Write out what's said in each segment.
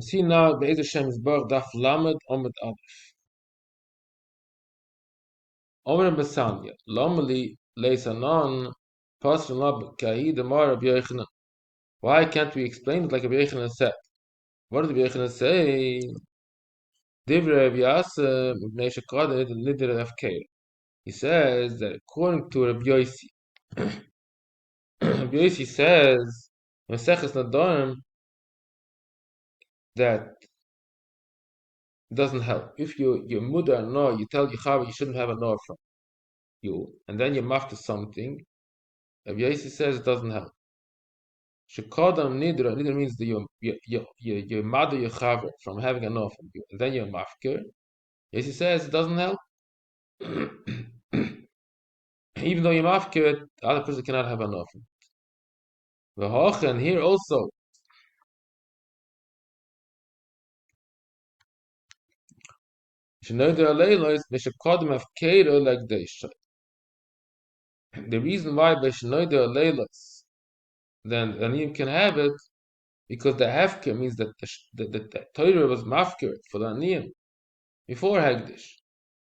See now, Be'ez Hashem is Baruch Daf Lamed Omid Aleph. Omer Basanya, Lomeli Leisanon, Pasrin Lab Kahi Demar Rabbi Yochanan. Why can't we explain it like Rabbi Yochanan said? What did Rabbi Yochanan say? Divre Rabbi Yasser, Mibnei Shekadeh, Nidre Afkeir. He says that according to Rabbi Yossi, Rabbi Yossi says, Maseches Nadorim, that doesn't help. If your mother no, you tell Yechav you shouldn't have a no from you, and then you're after something, Rabbi Yossi says it doesn't help. Shekodam nidra means that your mother your chaver from having enough of you, and then you're mafker. Yossi says it doesn't help. Even though you're mafker, the other person cannot have enough. And here also, the reason why by Shenoida Leilos, then the Aniyim can have it, because the Hefker means that the Torah was mafker for the Aniyim before Hagdish.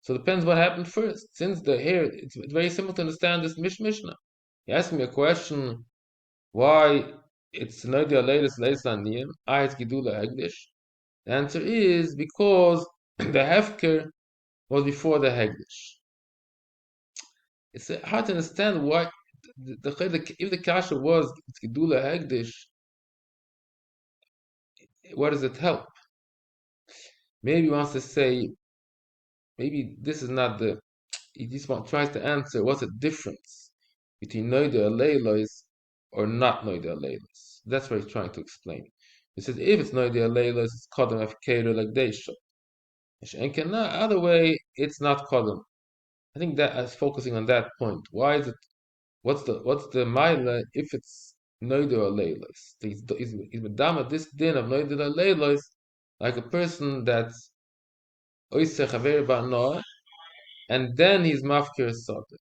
So it depends what happened first. Since the here, it's very simple to understand this Mishnah. You ask me a question, why it's Noidia Leilis Leisaniyim, Ayat Gidula Hagdish. The answer is because the Hefker was before the Hagdish. It's hard to understand why if the Kasha was Gidula Hagdish, what does it help? Maybe he wants to say, maybe this is not the, he just tries to answer what's the difference between Noida Leilos or not Noida Leilos. That's what he's trying to explain. He says if it's Noida Leilos, it's Kodem Afkeru like Deisha. And other way, it's not Kodem. I think that is focusing on that point. Why is it? What's the Maila if it's Noida Leilos? He's Medama this din of Noida Leilos like a person that's Oiseh Chaver Ba'Noah, and then he's Mafkir Soter.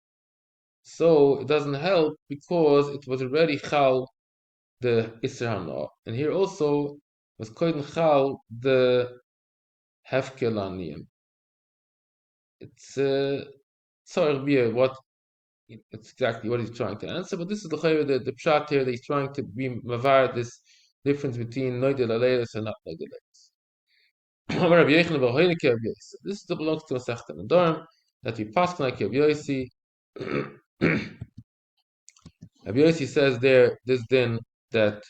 So it doesn't help because it was already Chal the Isser Hanoah. And here also was Koiden Chal the Hefker Laniyim. It's sorry, what it's exactly what he's trying to answer, but this is the pshat here that he's trying to be mavar this difference between Noidel Aleilis and not Noidel Aleilis. This belongs to Masechta Nedarim that we pass like Rabbi Yossi. Rabbi Yossi says there this din that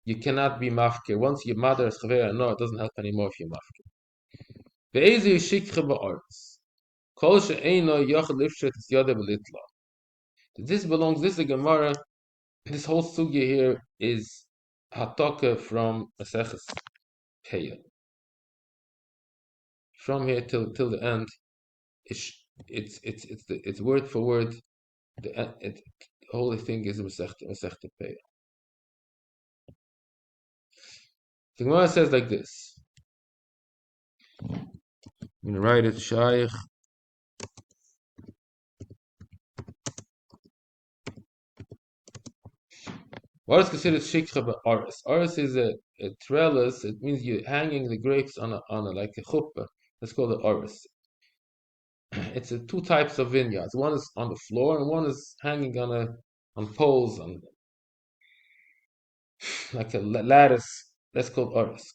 you cannot be mafkir. Once your mother is chavera, no, it doesn't help anymore if you're mafkir. Ve'ezi yishikcha ba'aretz. Kol she'eino yochel lifshet is yodeh b'litla. This belongs, this is a Gemara, this whole sugya here is hatoka from Maseches Peah. From here till the end, it's word for word, the whole thing is Masechta Peah. The Gemara says like this. I'm going to write it, Shaykh. What is considered shikha ba'aris? Aris is a trellis. It means you're hanging the grapes on a like a chuppah. That's called an aris. It's two types of vineyards. One is on the floor, and one is hanging on poles, on like a lattice. That's called aris.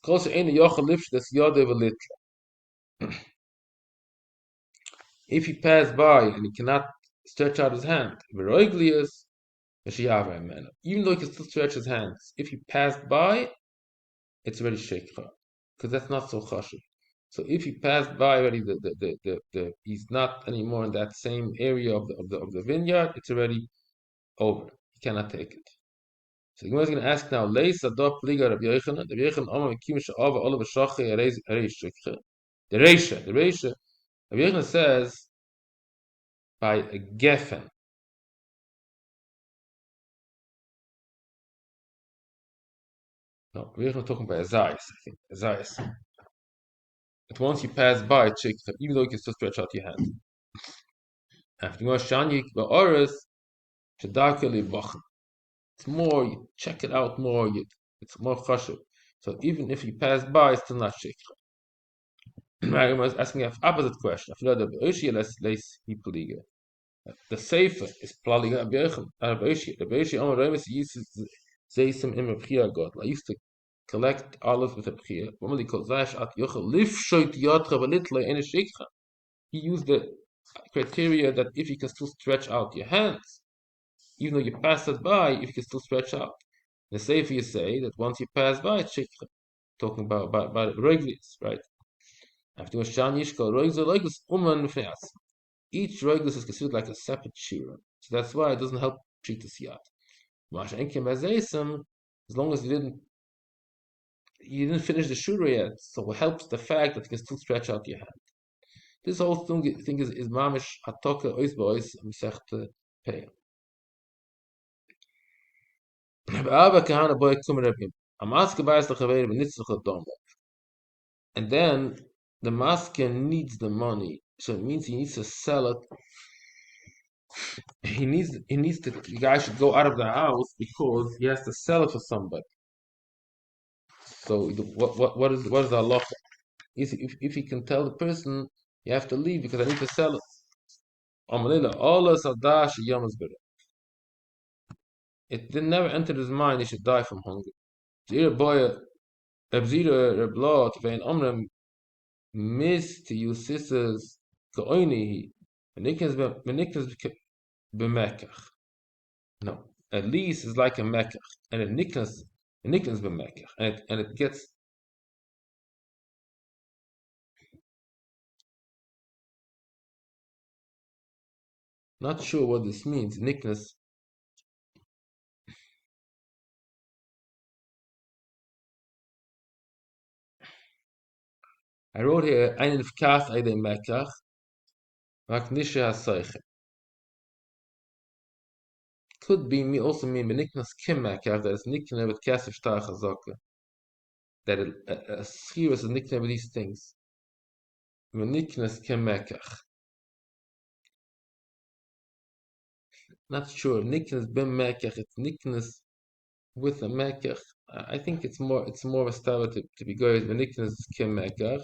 If he passed by and he cannot stretch out his hand, even though he can still stretch his hands, if he passed by, it's already shekha, because that's not so chashuv. So if he passed by already, he's not anymore in that same area of the vineyard. It's already over. He cannot take it. So the Gemara is going to ask now. Leis adop liga Rabbi Yochanan. Rabbi Yochanan Amar Kim Sha'ava Olav Shachi Arei Shekha. The Reisha. Rabbi Yochanan says by a geffen. No, Rabbi Yochanan talking by a zayis. I think a zayis. But once you pass by, it's shekha, even though you can still stretch out your hand. After Gemara Shanyik Ba'aris. It's more, you check it out more, it's more chashuv. So even if you pass by, it's still not shikha. I was asking an opposite question. The Sefer is Plaliga Abiyochim. The Beishi Omer Remes used to say some in Rebchia God. I used to collect olives with a Rebchia. Normally called Zash at Yochel. Liv shoit yatra velitle in a shikha. He used the criteria that if you can still stretch out your hands, even though you pass it by, if you can still stretch out. The Sefer you say that once you pass by, it's shikha. Talking about reglis, right? After Shan Yishkal Reglis Uman Fneas. Each reglis is considered like a separate shira. So that's why it doesn't help treat the siyat. As long as you didn't finish the shura yet, so it helps the fact that you can still stretch out your hand. This whole thing is mamish hatoka ois ba'ois mesechte pei. Abba kahana boy kum rebim. Amaske ba'is lechaveir b'nitzach domo. And then the masker needs the money, so it means he needs to sell it. The guy should go out of the house because he has to sell it for somebody. So what is the halacha? If he can tell the person you have to leave because I need to sell it. It did never enter his mind he should die from hunger. Miss to you sisters ka'oinihi. B'mekach. No, at least it's like a mekach, and a niknas b'mekach, and it gets. Not sure what this means. Niknas. I wrote here einen fkas eide mekach, vaknisha hasoiche. Could be me also mean beniknas kim mekach, that is nikna with kasef shtar chazaka. That a schir is a nikna with these things. Beniknas kim mekach. Not sure. Niknas bim mekach. It's niknas with a mekach. I think it's more of a style to be good. Beniknas kim mekach.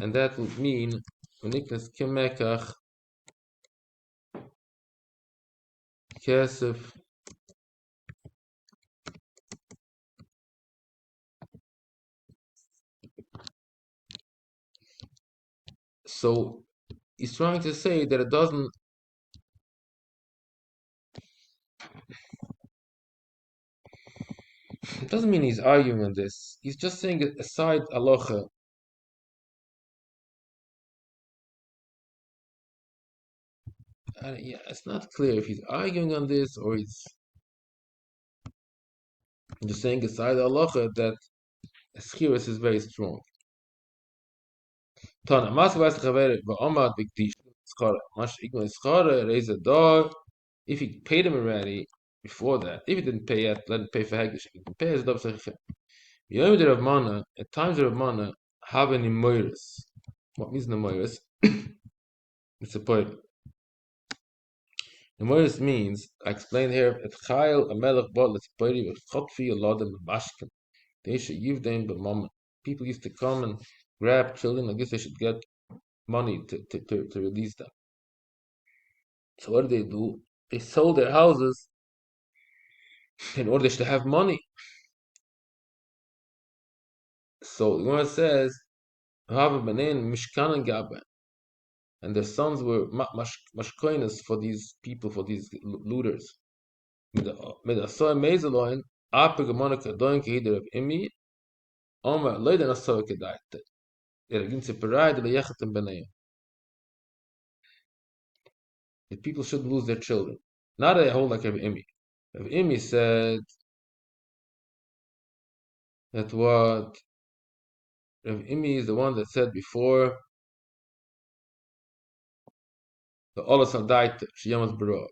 And that would mean Niknas Kemekach Kesef. So he's trying to say that it doesn't. It doesn't mean he's arguing on this. He's just saying it aside aloha. Yeah, it's not clear if he's arguing on this or he's just saying aside aloha that Schiris is very strong. Tana Masvas Chavere Ba'omad Bikdish Schara. Mash Igno Schara raise a dog. If he paid him already before that, if he didn't pay yet, let him pay for Hagdish. If he can pay his dog Sechem. Yom the Rav Mana, at times the Rav Mana have any moiris. What means the moiris? It's a poem. The moiris means, I explained here, at Chayil a melech bot let's poiri with chotfi alodim mashkin. They should give them the moment. People used to come and grab children. I guess they should get money to release them. So what do? They sold their houses in order to have money. So the Gemara says, "Have benin mishkan and gaben." And their sons were mashkoinas for these people, for these looters. Mit asoy mezeloin, ape gemonika doin kehider of imi, oma leiden asoy kedaite. Gin separate le yechetem beneim. The people shouldn't lose their children. Not a whole like Rav Imi. Rav Imi said that what Rav Imi is the one that said before the Olas Hadaita, Shiyamas Barov,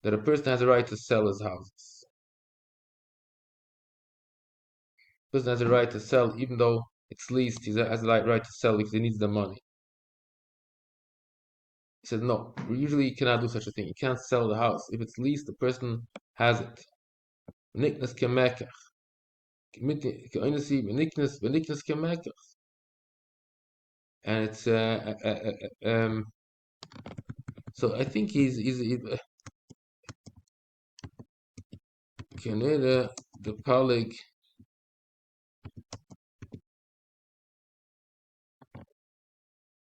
that a person has a right to sell his houses. A person has a right to sell, even though it's leased, he has a right to sell because he needs the money. He said, no, usually you cannot do such a thing. You can't sell the house. If it's leased, the person has it. Niknas kemekach. Beniknes Kemekach. And it's so I think he's Keneda the Palig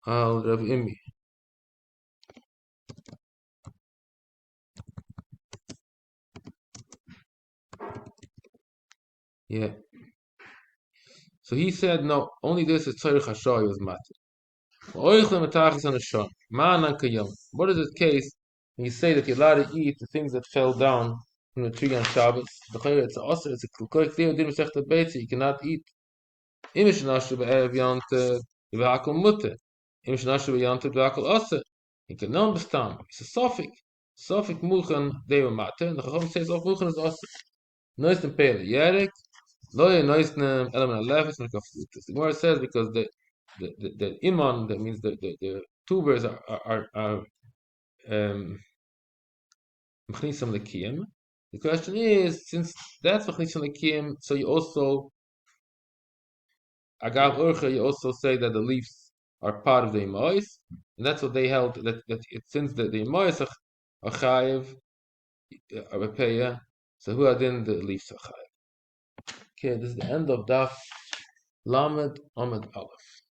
al Rav Imi. Yeah. So he said no, only this is Tzarech Hashoy was matter. What is the case when you say that you're allowed to eat the things that fell down from the tree on Shabbos? It's also it's a clear din Masechta Beitzi. You cannot eat. Imish nashu be'erev yonte v'hakol mutter. Imish nashu be'yonte v'hakol ose. You can know bestam. It's a suffix. Suffix muchen they were matter. And the Chacham says of muchen is ose. Noisten pele yerek. Loye noisten element 11 and kafutas. The Gemara says because the iman, that means the tubers are mechnisam lekiyim. The question is, since that's mechnisam lekiyim, so you also agav urcha, you also say that the leaves are part of the imois, and that's what they held, since the imois are chayiv are repeya, so who are then the leaves are chayiv. Okay, this is the end of Daf Lamed Amud Aleph.